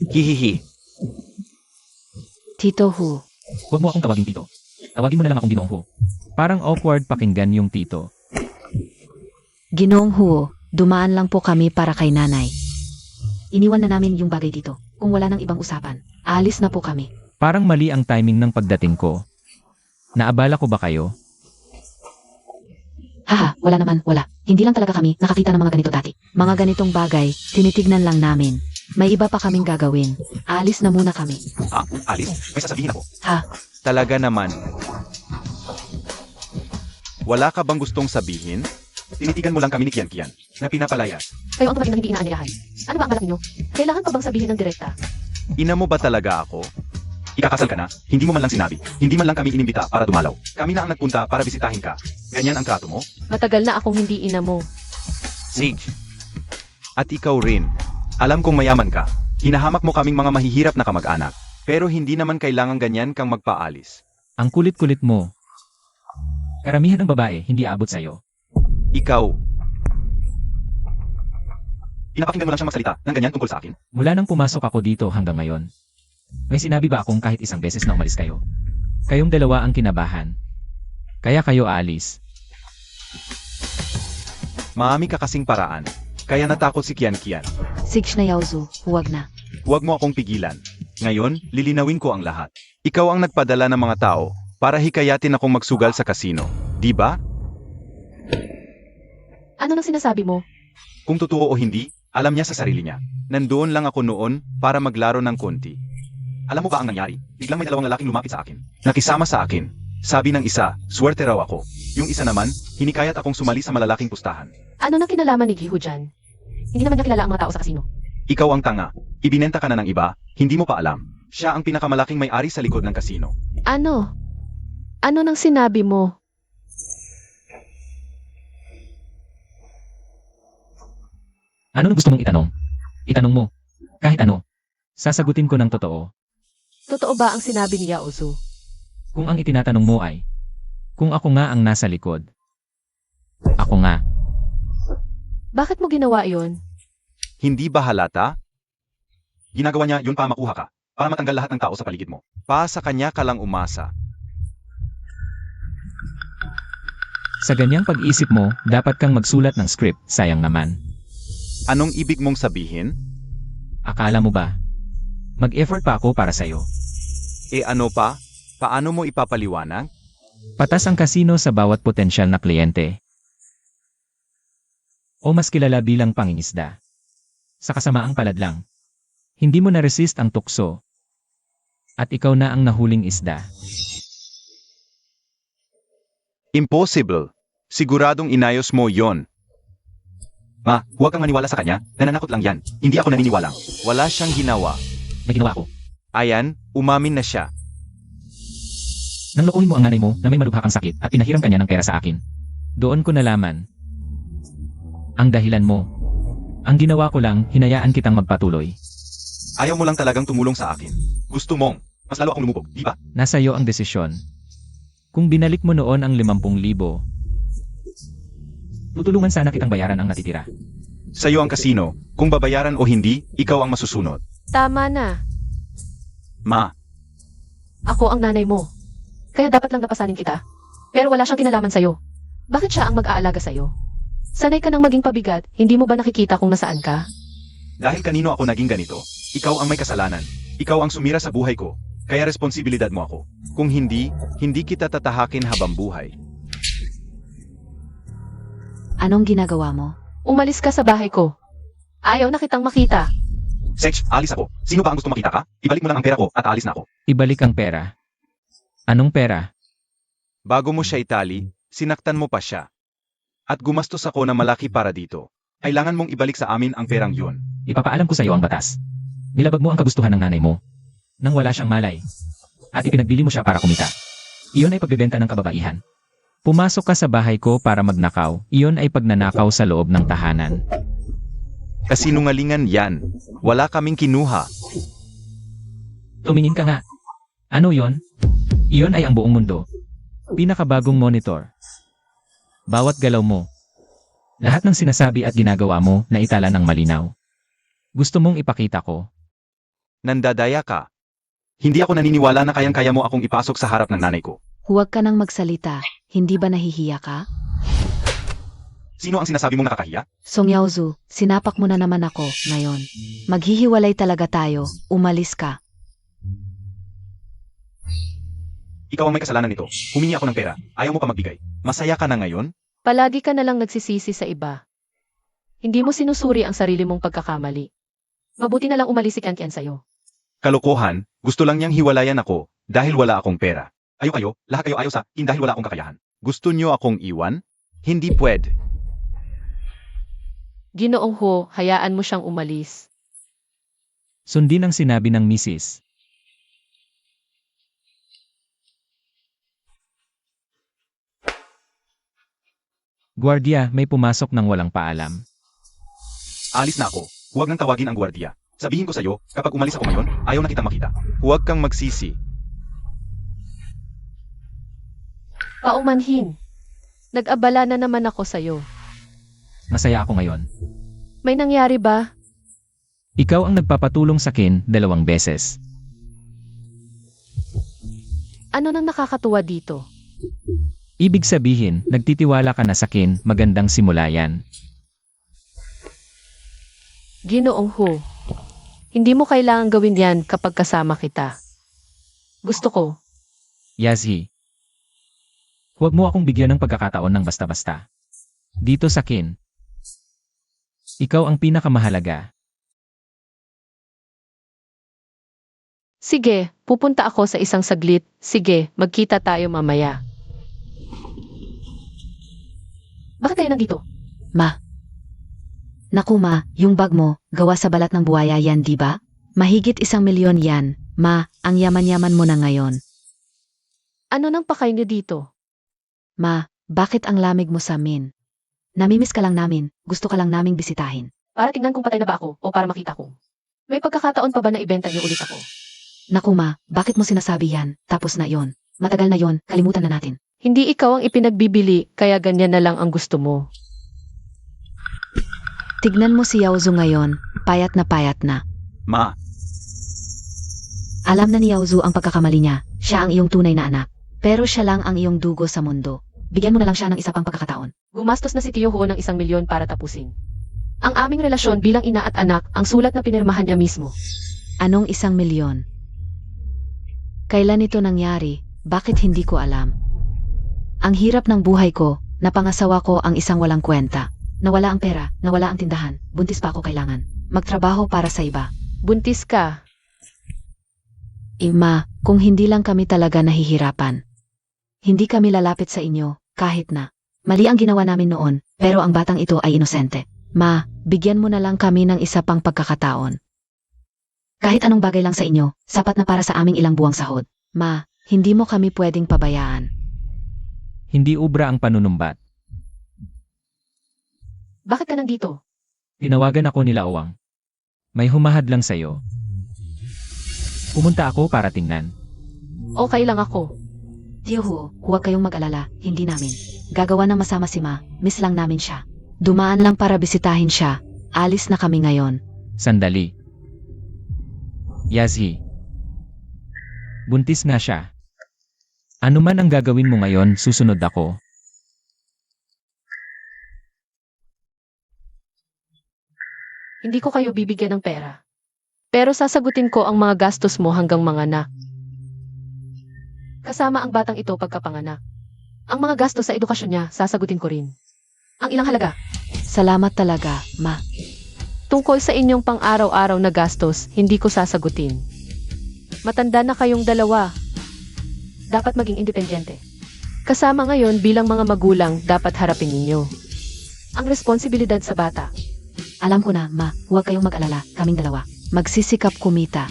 Hihihi. Tito Hu, Huwag mo akong tawagin tito. Tawagin mo na lang akong Ginoong Huo. Parang awkward pakinggan yung tito. Ginoong Huo, dumaan lang po kami para kay nanay. Iniwan na namin yung bagay dito. Kung wala nang ibang usapan, aalis na po kami. Parang mali ang timing ng pagdating ko. Naabala ko ba kayo? Haha, wala naman, wala. Hindi lang talaga kami nakakita ng mga ganito dati. Mga ganitong bagay, tinitignan lang namin. May iba pa kaming gagawin. Alis na muna kami. Alice, may sasabihin ako. Ha? Talaga naman. Wala ka bang gustong sabihin? Tinitigan mo lang kami ni Kian na pinapalayas. Kayo ang tumating na hindi inaanyayahan. Ano ba ang balak niyo? Kailangan pa bang sabihin ng direkta? Ina mo ba talaga ako? Ikakasal ka na, hindi mo man lang sinabi. Hindi man lang kami inimbita para dumalaw. Kami na ang nagpunta para bisitahin ka. Ganyan ang trato mo? Matagal na akong hindi ina mo. Sage. At ikaw rin. Alam kong mayaman ka. Hinahamak mo kaming mga mahihirap na kamag-anak. Pero hindi naman kailangan ganyan kang magpaalis. Ang kulit-kulit mo. Karamihan ng babae hindi abot sa'yo. Ikaw. Pinapakinggan mo lang siyang magsalita ng ganyan tungkol sa akin? Mula nang pumasok ako dito hanggang ngayon. May sinabi ba akong kahit isang beses na umalis kayo? Kayong dalawa ang kinabahan. Kaya kayo aalis. Maami ka kasing paraan. Kaya natakot si Kian. Sige na Yaozu, huwag na. Huwag mo akong pigilan. Ngayon, lilinawin ko ang lahat. Ikaw ang nagpadala ng mga tao para hikayatin akong magsugal sa kasino. Di ba? Ano nang sinasabi mo? Kung totoo o hindi, alam niya sa sarili niya. Nandoon lang ako noon para maglaro ng konti. Alam mo ba ang nangyari? Biglang may dalawang lalaking lumapit sa akin. Nakisama sa akin. Sabi ng isa, swerte raw ako. Yung isa naman, hinikayat akong sumali sa malalaking pustahan. Ano nang kinalaman ni Giho dyan? Hindi naman niya kilala ang mga tao sa kasino. Ikaw ang tanga. Ibinenta ka na ng iba, hindi mo pa alam. Siya ang pinakamalaking may-ari sa likod ng kasino. Ano? Ano nang sinabi mo? Ano gusto mong itanong? Itanong mo. Kahit ano. Sasagutin ko ng totoo. Totoo ba ang sinabi ni Yaozu? Kung ang itinatanong mo ay, kung ako nga ang nasa likod. Ako nga. Bakit mo ginawa iyon? Hindi ba halata? Ginagawa niya yun para makuha ka. Para matanggal lahat ng tao sa paligid mo. Pa sa kanya ka lang umasa. Sa ganyang pag-isip mo, dapat kang magsulat ng script, sayang naman. Anong ibig mong sabihin? Akala mo ba? Mag-effort pa ako para sa'yo. Ano pa? Paano mo ipapaliwanag? Patas ang kasino sa bawat potensyal na kliyente. O mas kilala bilang pangingisda. Sa kasamaang palad lang. Hindi mo na-resist ang tukso. At ikaw na ang nahuling isda. Impossible. Siguradong inayos mo yon. Ma, huwag kang maniwala sa kanya. Nananakot lang yan. Hindi ako naniniwala. Wala siyang ginawa. May ginawa ko. Ayan, umamin na siya. Nang lookin mo ang nanay mo na may malubha kang sakit at pinahiram kanya ng pera sa akin. Doon ko nalaman. Ang dahilan mo. Ang ginawa ko lang, hinayaan kitang magpatuloy. Ayaw mo lang talagang tumulong sa akin. Gusto mong, mas lalo akong lumubog, di ba? Nasa iyo ang desisyon. Kung binalik mo noon ang 50,000, tutulungan sana kitang bayaran ang natitira. Sa'yo ang kasino. Kung babayaran o hindi, ikaw ang masusunod. Tama na. Ma, Ako ang nanay mo. Kaya dapat lang napasanin kita. Pero wala siyang kinalaman sa'yo. Bakit siya ang mag-aalaga sa'yo? Sanay ka nang maging pabigat, hindi mo ba nakikita kung nasaan ka? dahil kanino ako naging ganito, ikaw ang may kasalanan. Ikaw ang sumira sa buhay ko. Kaya responsibilidad mo ako. Kung hindi, hindi kita tatahakin habang buhay. Anong ginagawa mo? Umalis ka sa bahay ko. Ayaw na kitang makita. Sech, alis ako. Sino ba ang gusto makita ka? Ibalik mo lang ang pera ko at aalis na ako. Ibalik ang pera. Anong pera? Bago mo siya itali, sinaktan mo pa siya. At gumastos ako na malaki para dito. Kailangan mong ibalik sa amin ang perang yun. Ipapaalam ko sa iyo ang batas. Nilabag mo ang kagustuhan ng nanay mo. Nang wala siyang malay. At ipinagbili mo siya para kumita. Iyon ay pagbebenta ng kababaihan. Pumasok ka sa bahay ko para magnakaw. Iyon ay pagnanakaw sa loob ng tahanan. Kasinungalingan yan. Wala kaming kinuha. Tumingin ka nga. Ano yon? Iyon ay ang buong mundo. Pinakabagong monitor. Bawat galaw mo. Lahat ng sinasabi at ginagawa mo na itala ng malinaw. Gusto mong ipakita ko. Nandadaya ka. Hindi ako naniniwala na kayang-kaya mo akong ipasok sa harap ng nanay ko. Huwag ka nang magsalita. Hindi ba nahihiya ka? Sino ang sinasabi mong nakakahiya? Song Yaozu, sinapak mo na naman ako ngayon. Maghihiwalay talaga tayo. Umalis ka. Ikaw ang may kasalanan nito. Humingi ako ng pera. Ayaw mo pa magbigay. Masaya ka na ngayon? Palagi ka na lang nagsisisi sa iba. Hindi mo sinusuri ang sarili mong pagkakamali. Mabuti na lang umalis si Kian sa'yo. Kalokohan, gusto lang niyang hiwalayan ako dahil wala akong pera. Kayo, lahat kayo ayaw sa akin dahil wala akong kakayahan. Gusto niyo akong iwan? Hindi pwede. Ginoong Ho, hayaan mo siyang umalis. Sundin ang sinabi ng misis. Guardia, may pumasok ng walang paalam. Alis na ako. Huwag nang tawagin ang gwardiya. Sabihin ko sa'yo, kapag umalis ako ngayon, ayaw na kitang makita. Huwag kang magsisi. Paumanhin. Nag-abala na naman ako sa'yo. Masaya ako ngayon. May nangyari ba? Ikaw ang nagpapatulong sa akin 2 beses. Ano nang nakakatuwa dito? Ibig sabihin, nagtitiwala ka na sa akin, magandang simula yan. Ginoong Ho, hindi mo kailangan gawin yan kapag kasama kita. Gusto ko. Yazhi. Huwag mo akong bigyan ng pagkakataon ng basta-basta. Dito sa akin. Ikaw ang pinakamahalaga. Sige, pupunta ako sa isang saglit. Sige, magkita tayo mamaya. Bakit kayo nandito? Ma. Naku ma, yung bag mo, gawa sa balat ng buhaya yan, di ba? Mahigit 1,000,000 yan. Ma, ang yaman-yaman mo na ngayon. Ano nang pakay niyo dito? Ma, bakit ang lamig mo sa amin? Namimiss ka lang namin, gusto ka lang naming bisitahin. Para tingnan kung patay na ba ako o para makita ko. May pagkakataon pa ba na ibenta niyo ulit ako? Naku ma, bakit mo sinasabi yan? Tapos na yon. Matagal na yon, kalimutan na natin. Hindi ikaw ang ipinagbibili, kaya ganyan na lang ang gusto mo. Tignan mo si Yaozu ngayon, payat na payat na. Ma, Alam na ni Yaozu ang pagkakamali niya, siya ang iyong tunay na anak. Pero siya lang ang iyong dugo sa mundo. Bigyan mo na lang siya ng isa pang pagkakataon. Gumastos na si Tio Ho ng 1,000,000 para tapusin. Ang aming relasyon bilang ina at anak, ang sulat na pinirmahan niya mismo. Anong 1,000,000? Kailan ito nangyari? Bakit hindi ko alam? Ang hirap ng buhay ko, napangasawa ko ang isang walang kwenta. Nawala ang pera, nawala ang tindahan, buntis pa ako kailangan. Magtrabaho para sa iba. Buntis ka. Ma, kung hindi lang kami talaga nahihirapan. Hindi kami lalapit sa inyo, kahit na. Mali ang ginawa namin noon, pero ang batang ito ay inosente. Ma, bigyan mo na lang kami ng isa pang pagkakataon. Kahit anong bagay lang sa inyo, sapat na para sa aming ilang buwang sahod. Ma, hindi mo kami pwedeng pabayaan. Hindi ubra ang panunumbat. Bakit ka nandito? Tinawagan ako nila Owang. May humahad lang sa'yo. Pumunta ako para tingnan. Okay lang ako. Tio Ho, huwag kayong mag-alala, hindi namin. Gagawa ng masama si Ma, miss lang namin siya. Dumaan lang para bisitahin siya. Alis na kami ngayon. Sandali. Yazhi. Buntis nga siya. Ano man ang gagawin mo ngayon, susunod ako. Hindi ko kayo bibigyan ng pera. Pero sasagutin ko ang mga gastos mo hanggang manganak. Kasama ang batang ito pagkapanganak. Ang mga gastos sa edukasyon niya, sasagutin ko rin. Ang ilang halaga. Salamat talaga, Ma. Tungkol sa inyong pang-araw-araw na gastos, hindi ko sasagutin. Matanda na kayong dalawa. Dapat maging independyente. Kasama ngayon bilang mga magulang, dapat harapin ninyo ang responsibilidad sa bata. Alam ko na, Ma, huwag kayong mag-alala, kaming dalawa. Magsisikap kumita.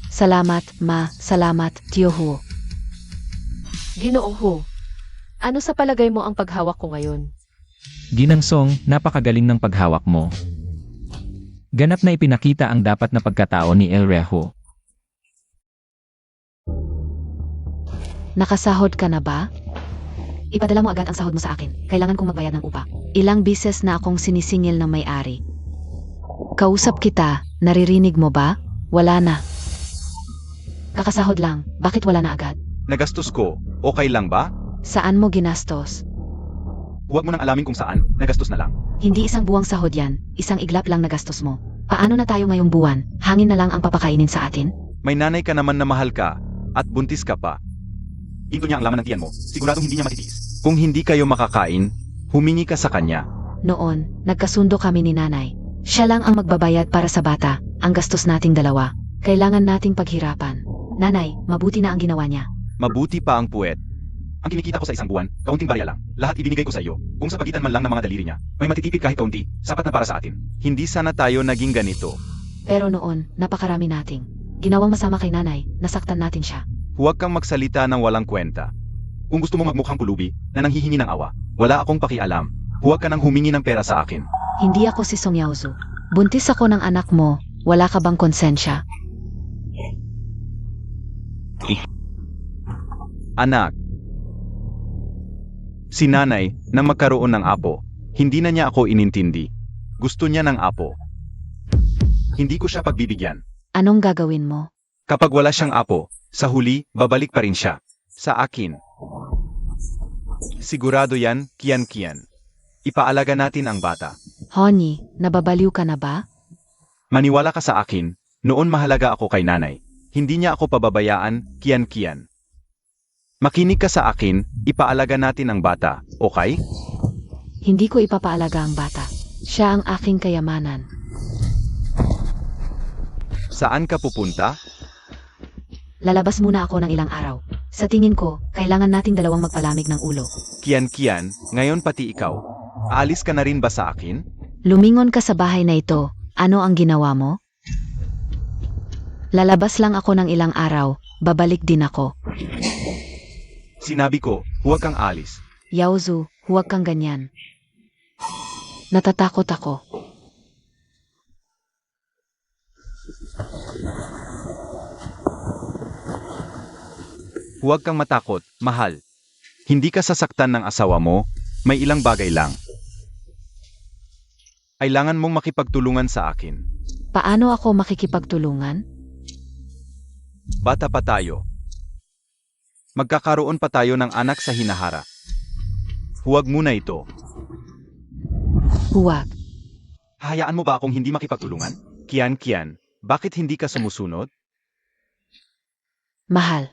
Salamat, Ma. Salamat, Tio Ho. Ginoong Ho, ano sa palagay mo ang paghawak ko ngayon? Ginangsong, napakagaling ng paghawak mo. Ganap na ipinakita ang dapat na pagkatao ni El Rejo. Nakasahod ka na ba? Ipadala mo agad ang sahod mo sa akin. Kailangan kong magbayad ng upa. Ilang bises na akong sinisingil ng may-ari. Kausap kita, naririnig mo ba? Wala na. Kakasahod lang, bakit wala na agad? nagastos ko, okay lang ba? Saan mo ginastos? Huwag mo nang alamin kung saan, nagastos na lang. Hindi isang buwang sahod yan, isang iglap lang nagastos mo. Paano na tayo ngayong buwan? Hangin na lang ang papakainin sa atin? May nanay ka naman na mahal ka, at buntis ka pa. Hinto niya ang laman ng tiyan mo, siguradong hindi niya matitiis. Kung hindi kayo makakain, humingi ka sa kanya. Noon, nagkasundo kami ni nanay. Siya lang ang magbabayad para sa bata, ang gastos nating dalawa. Kailangan nating paghirapan. Nanay, mabuti na ang ginawa niya. Mabuti pa ang puwet. Ang kinikita ko sa isang buwan, kaunting barya lang. Lahat ibinigay ko sa iyo. Kung sa pagitan man lang ng mga daliri niya, may matitipid kahit kaunti, sapat na para sa atin. Hindi sana tayo naging ganito. Pero noon, napakarami nating. Ginawang masama kay nanay, nasaktan natin siya. Huwag kang magsalita ng walang kwenta. Kung gusto mo magmukhang pulubi na nanghihingi ng awa, wala akong pakialam. Huwag ka nang humingi ng pera sa akin. Hindi ako si Song Yaozu. Buntis ako ng anak mo, wala ka bang konsensya? Anak. Si nanay, nang magkaroon ng apo, hindi na niya ako inintindi. Gusto niya ng apo. Hindi ko siya pagbibigyan. Anong gagawin mo? Kapag wala siyang apo, sa huli, babalik pa rin siya. Sa akin. Sigurado yan, kiyan-kiyan. Ipaalaga natin ang bata. Honey, nababaliw ka na ba? Maniwala ka sa akin, noon mahalaga ako kay nanay. Hindi niya ako pababayaan, kiyan-kiyan. Makinig ka sa akin, ipaalaga natin ang bata, okay? Hindi ko ipapaalaga ang bata. Siya ang aking kayamanan. Saan ka pupunta? Lalabas muna ako ng ilang araw. Sa tingin ko, kailangan nating dalawang magpalamig ng ulo. Kiyan-kiyan, ngayon pati ikaw. Aalis ka na rin ba sa akin? Lumingon ka sa bahay na ito. Ano ang ginawa mo? Lalabas lang ako ng ilang araw. Babalik din ako. Sinabi ko, huwag kang alis. Yaozu, huwag kang ganyan. Natatakot ako. Huwag kang matakot, mahal. Hindi ka sasaktan ng asawa mo, may ilang bagay lang. Kailangan mong makipagtulungan sa akin. Paano ako makikipagtulungan? Bata pa tayo. Magkakaroon pa tayo ng anak sa hinahara. Huwag muna ito. Huwag. Hahayaan mo ba akong hindi makipagtulungan? Kian, bakit hindi ka sumusunod? Mahal.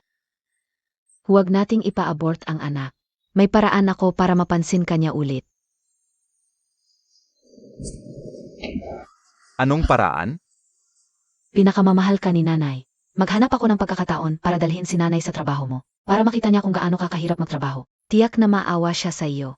Huwag nating ipa-abort ang anak. May paraan ako para mapansin kanya ulit. Anong paraan? Pinakamamahal ka ni nanay. Maghanap ako ng pagkakataon para dalhin si nanay sa trabaho mo. Para makita niya kung gaano kakahirap magtrabaho. Tiyak na maawa siya sa iyo.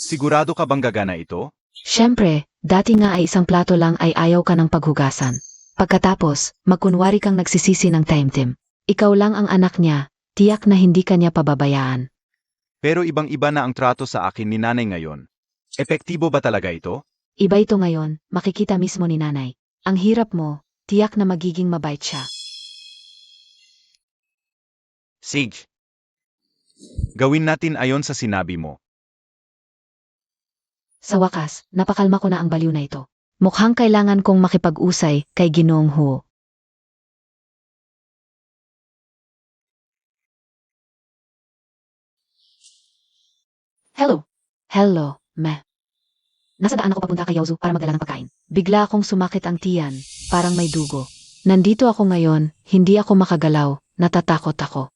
Sigurado ka bang gagana ito? Siyempre, dati nga ay isang plato lang ay ayaw ka ng paghugasan. Pagkatapos, magkunwari kang nagsisisi ng time-tim. Ikaw lang ang anak niya, tiyak na hindi ka niya pababayaan. Pero ibang-iba na ang trato sa akin ni nanay ngayon. Epektibo ba talaga ito? Iba ito ngayon, makikita mismo ni nanay. Ang hirap mo, tiyak na magiging mabait siya. Sige. Gawin natin ayon sa sinabi mo. Sa wakas, napakalma ko na ang baliw na ito. Mukhang kailangan kong makipag-usay kay Ginoong Huo. Hello. Hello, meh. Nasa daan ako papunta kay Yaozu para magdala ng pagkain. Bigla akong sumakit ang tiyan, parang may dugo. Nandito ako ngayon, hindi ako makagalaw, natatakot ako.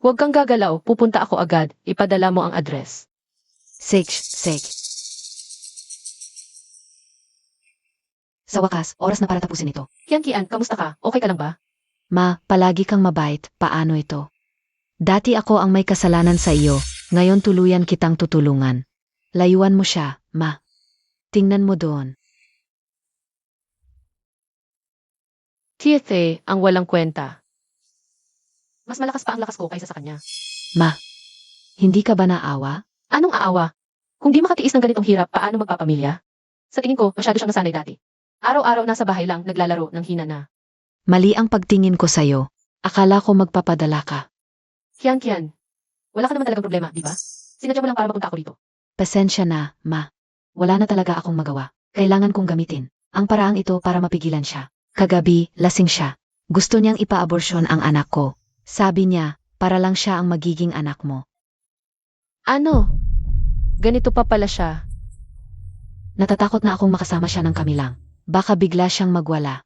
Huwag kang gagalaw, pupunta ako agad, ipadala mo ang address. Sige. Sa wakas, oras na para tapusin ito. Kian, kamusta ka? Okay ka lang ba? Ma, palagi kang mabait, paano ito? Dati ako ang may kasalanan sa iyo, ngayon tuluyan kitang tutulungan. Layuan mo siya, ma. Tingnan mo doon. TFA, ang walang kwenta. Mas malakas pa ang lakas ko kaysa sa kanya. Ma, hindi ka ba naawa? Anong aawa? Kung di makatiis ng ganitong hirap, paano magpapamilya? Sa tingin ko, masyado siyang nasanay dati. Araw-araw nasa bahay lang, naglalaro ng hina na. Mali ang pagtingin ko sa'yo. Akala ko magpapadala ka. Kian, wala ka naman talagang problema, di ba? Sinadya mo lang para mapunta ako dito. Pasensya na, ma. Wala na talaga akong magawa. Kailangan kong gamitin ang paraang ito para mapigilan siya. Kagabi, lasing siya. Gusto niyang ipa-aborsyon ang anak ko. Sabi niya, para lang siya ang magiging anak mo. Ano? Ganito pa pala siya. Natatakot na akong makasama siya ng kami lang. Baka bigla siyang magwala.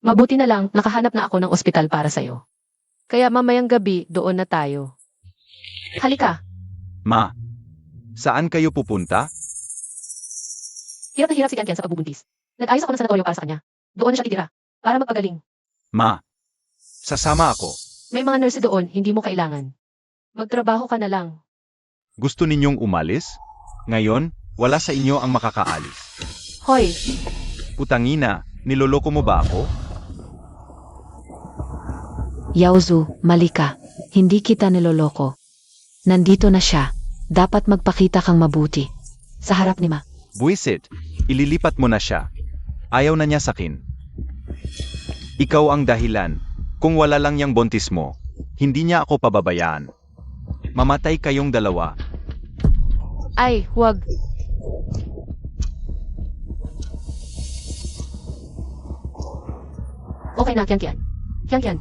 Mabuti na lang, nakahanap na ako ng ospital para sa'yo. Kaya mamayang gabi, doon na tayo. Halika. Ma, saan kayo pupunta? Hirap na hirap si Kian sa pagbubuntis. Nag-ayos ako ng sanatoryo para sa kanya. Doon na siya titira. Para magpagaling. Ma, sasama ako. May mga nurse doon, hindi mo kailangan. Magtrabaho ka na lang. Gusto ninyong umalis? Ngayon, wala sa inyo ang makakaalis. Hoy, Putangina, niloloko mo ba ako? Yaozu, mali ka. Hindi kita niloloko. Nandito na siya. Dapat magpakita kang mabuti. Sa harap ni Ma. Buisit, ililipat mo na siya. Ayaw na niya sakin. Ikaw ang dahilan. Kung wala lang yang bontis mo, hindi niya ako pababayaan. Mamatay kayong dalawa. ay, huwag. Okay na, Kian. Kian.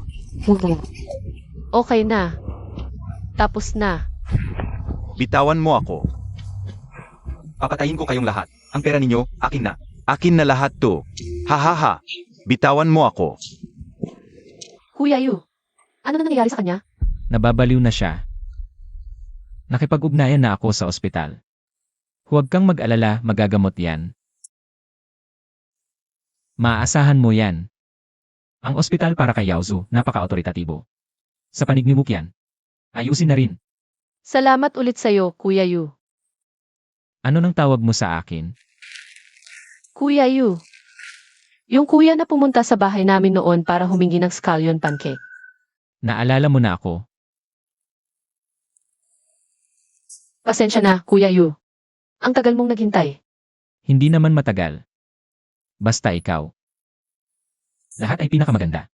Okay na. Tapos na. Bitawan mo ako. Papatayin ko kayong lahat. Ang pera ninyo, akin na. Akin na lahat to. Hahaha. Bitawan mo ako. Kuya Yu, ano na nangyayari sa kanya? Nababaliw na siya. Nakipag-ugnayan na ako sa ospital. Huwag kang mag-alala, magagamot yan. Maaasahan mo yan. Ang ospital para kay Yaozu, napaka-autoritatibo. Sa panig ni Mukyan, ayusin na rin. Salamat ulit sa'yo, Kuya Yu. Ano nang tawag mo sa akin? Kuya Yu. Yung kuya na pumunta sa bahay namin noon para humingi ng scallion pancake. Naalala mo na ako. Pasensya na, Kuya Yu. Ang tagal mong naghintay. Hindi naman matagal. Basta ikaw. Lahat ay pinakamaganda.